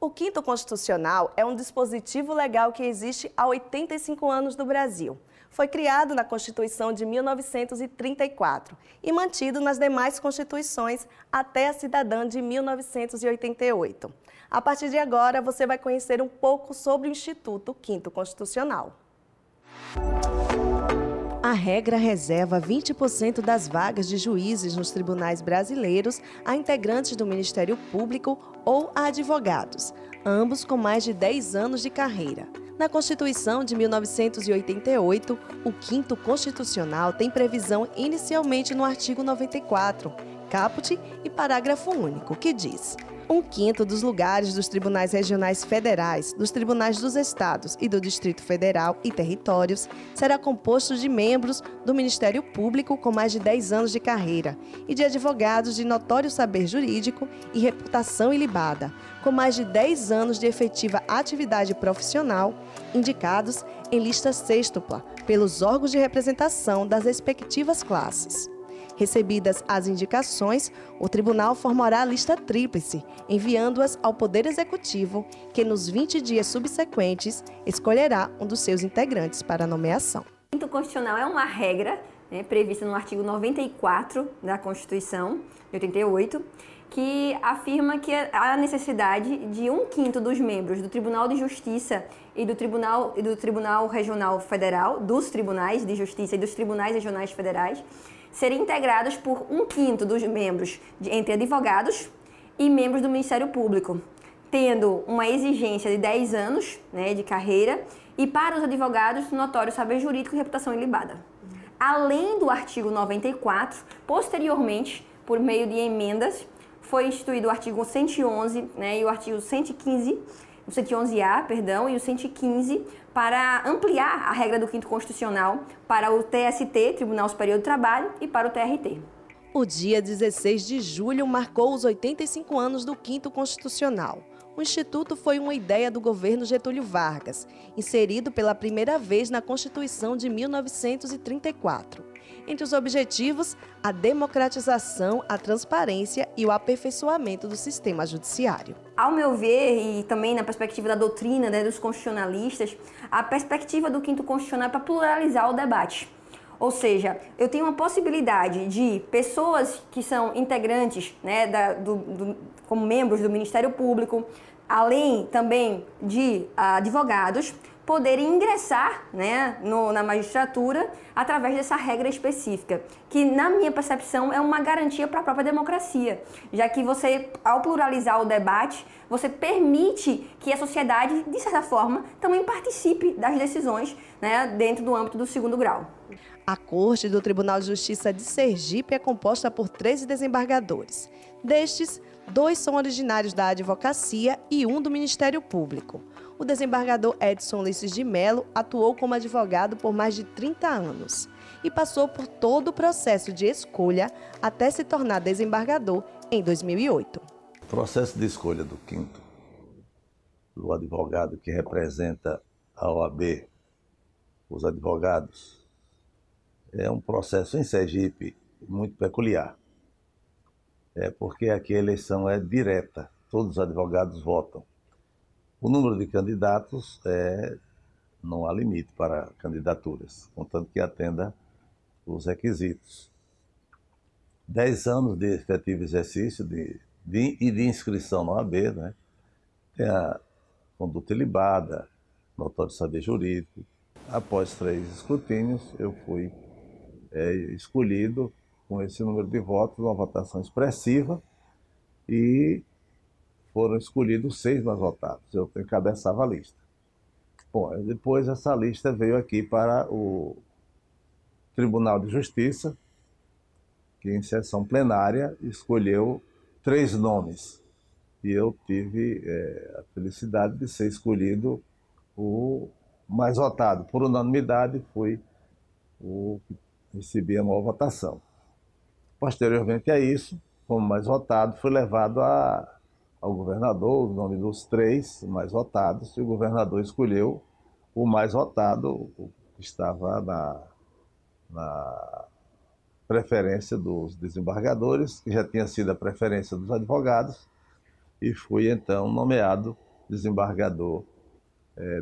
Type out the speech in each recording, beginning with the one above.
O Quinto Constitucional é um dispositivo legal que existe há 85 anos no Brasil. Foi criado na Constituição de 1934 e mantido nas demais constituições até a cidadã de 1988. A partir de agora, você vai conhecer um pouco sobre o Instituto Quinto Constitucional. A regra reserva 20% das vagas de juízes nos tribunais brasileiros a integrantes do Ministério Público ou a advogados, ambos com mais de 10 anos de carreira. Na Constituição de 1988, o Quinto Constitucional tem previsão inicialmente no artigo 94, caput e parágrafo único, que diz: 1/5 dos lugares dos tribunais regionais federais, dos tribunais dos estados e do Distrito Federal e territórios será composto de membros do Ministério Público com mais de 10 anos de carreira e de advogados de notório saber jurídico e reputação ilibada, com mais de 10 anos de efetiva atividade profissional, indicados em lista sêxtupla pelos órgãos de representação das respectivas classes. Recebidas as indicações, o tribunal formará a lista tríplice, enviando-as ao Poder Executivo, que nos 20 dias subsequentes escolherá um dos seus integrantes para a nomeação. O Quinto Constitucional é uma regra prevista no artigo 94 da Constituição de 88, que afirma que há a necessidade de 1/5 dos membros do Tribunal de Justiça e do Tribunal Regional Federal, dos Tribunais de Justiça e dos Tribunais Regionais Federais, serem integrados por 1/5 dos membros entre advogados e membros do Ministério Público, tendo uma exigência de 10 anos de carreira e, para os advogados, notório saber jurídico e reputação ilibada. Além do artigo 94, posteriormente, por meio de emendas, foi instituído o artigo 111 e o artigo 115, o 111A, perdão, e o 115, para ampliar a regra do Quinto Constitucional para o TST, Tribunal Superior do Trabalho, e para o TRT. O dia 16 de julho marcou os 85 anos do Quinto Constitucional. O Instituto foi uma ideia do governo Getúlio Vargas, inserido pela primeira vez na Constituição de 1934. Entre os objetivos, a democratização, a transparência e o aperfeiçoamento do sistema judiciário. Ao meu ver, e também na perspectiva da doutrina dos constitucionalistas, a perspectiva do Quinto Constitucional é para pluralizar o debate. Ou seja, eu tenho uma possibilidade de pessoas que são integrantes como membros do Ministério Público, além também de advogados, poderem ingressar na magistratura através dessa regra específica, que, na minha percepção, é uma garantia para a própria democracia, já que você, ao pluralizar o debate, você permite que a sociedade, de certa forma, também participe das decisões dentro do âmbito do segundo grau. A Corte do Tribunal de Justiça de Sergipe é composta por 13 desembargadores. Destes, 2 são originários da advocacia e 1 do Ministério Público. O desembargador Edson Ulisses de Mello atuou como advogado por mais de 30 anos e passou por todo o processo de escolha até se tornar desembargador em 2008. O processo de escolha do quinto, do advogado que representa a OAB, os advogados, é um processo em Sergipe muito peculiar. Porque aqui a eleição é direta, todos os advogados votam. O número de candidatos não há limite para candidaturas, contanto que atenda os requisitos. 10 anos de efetivo exercício e de inscrição na OAB, tem a conduta ilibada, notório saber jurídico. Após 3 escrutínios, eu fui escolhido com esse número de votos, uma votação expressiva, e foram escolhidos 6 mais votados. Eu encabeçava a lista. Bom, depois essa lista veio aqui para o Tribunal de Justiça, que em sessão plenária escolheu 3 nomes. E eu tive a felicidade de ser escolhido o mais votado. Por unanimidade, fui o que recebia a maior votação. Posteriormente a isso, como mais votado, fui levado ao governador, o nome dos 3 mais votados, e o governador escolheu o mais votado, o que estava na preferência dos desembargadores, que já tinha sido a preferência dos advogados, e fui então nomeado desembargador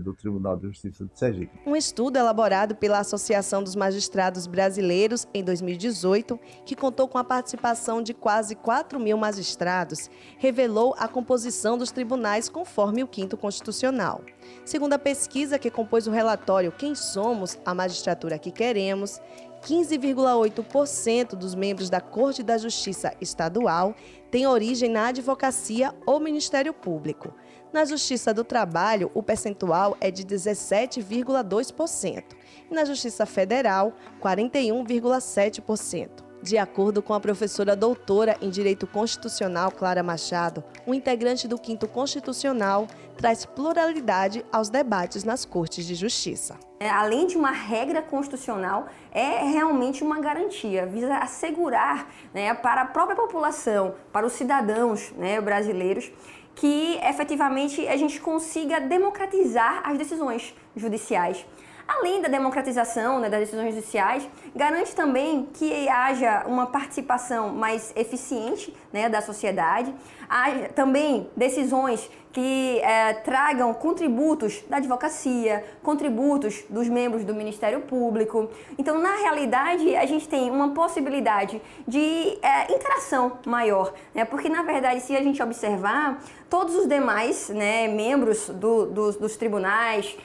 do Tribunal de Justiça de Sergipe. Um estudo elaborado pela Associação dos Magistrados Brasileiros em 2018, que contou com a participação de quase 4.000 magistrados, revelou a composição dos tribunais conforme o 5º Constitucional. Segundo a pesquisa que compôs o relatório Quem Somos? A Magistratura que Queremos, 15,8% dos membros da Corte da Justiça Estadual têm origem na advocacia ou Ministério Público. Na Justiça do Trabalho, o percentual é de 17,2%. E na Justiça Federal, 41,7%. De acordo com a professora doutora em Direito Constitucional Clara Machado, o integrante do 5º Constitucional traz pluralidade aos debates nas Cortes de Justiça. Além de uma regra constitucional, é realmente uma garantia, visa assegurar, para a própria população, para os cidadãos, brasileiros, que efetivamente a gente consiga democratizar as decisões judiciais. Além da democratização das decisões judiciais, garante também que haja uma participação mais eficiente da sociedade, haja também decisões que tragam contributos da advocacia, contributos dos membros do Ministério Público. Então, na realidade, a gente tem uma possibilidade de interação maior, porque, na verdade, se a gente observar, todos os demais membros dos tribunais,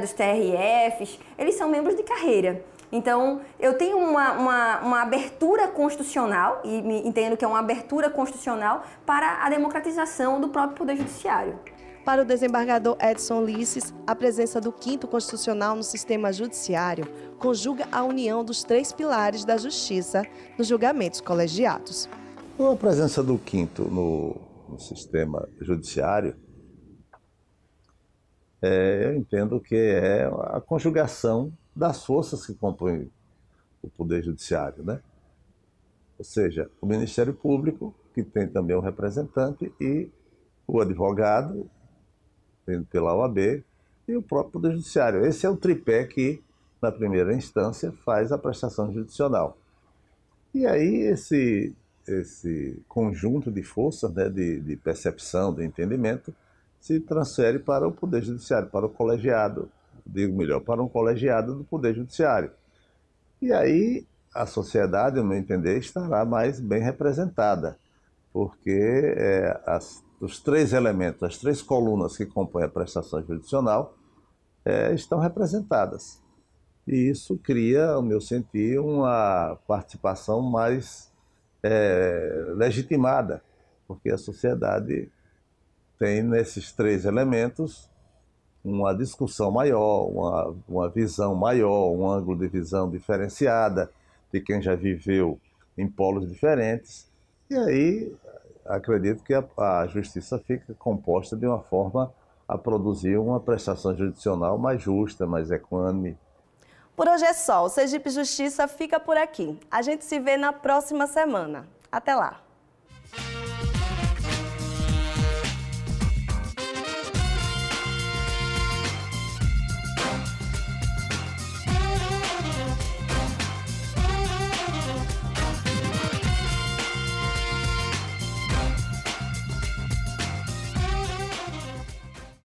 dos TRFs, eles são membros de carreira. Então, eu tenho uma abertura constitucional, e entendo que é uma abertura constitucional para a democratização do próprio Poder Judiciário. Para o desembargador Edson Ulisses, a presença do 5º Constitucional no sistema judiciário conjuga a união dos 3 pilares da justiça nos julgamentos colegiados. A presença do 5º no sistema judiciário, eu entendo que é a conjugação das forças que compõem o Poder Judiciário, Ou seja, o Ministério Público, que tem também um representante, e o advogado, pela OAB, e o próprio Poder Judiciário. Esse é o tripé que, na primeira instância, faz a prestação jurisdicional. E aí esse conjunto de forças, de percepção, de entendimento, se transfere para o Poder Judiciário, para o colegiado, para um colegiado do Poder Judiciário. E aí a sociedade, no meu entender, estará mais bem representada, porque os 3 elementos, as 3 colunas que compõem a prestação jurisdicional estão representadas. E isso cria, ao meu sentir, uma participação mais legitimada, porque a sociedade tem nesses 3 elementos uma discussão maior, uma visão maior, um ângulo de visão diferenciada de quem já viveu em polos diferentes. E aí acredito que a justiça fica composta de uma forma a produzir uma prestação jurisdicional mais justa, mais equânime. Por hoje é só. O Sergipe Justiça fica por aqui. A gente se vê na próxima semana. Até lá!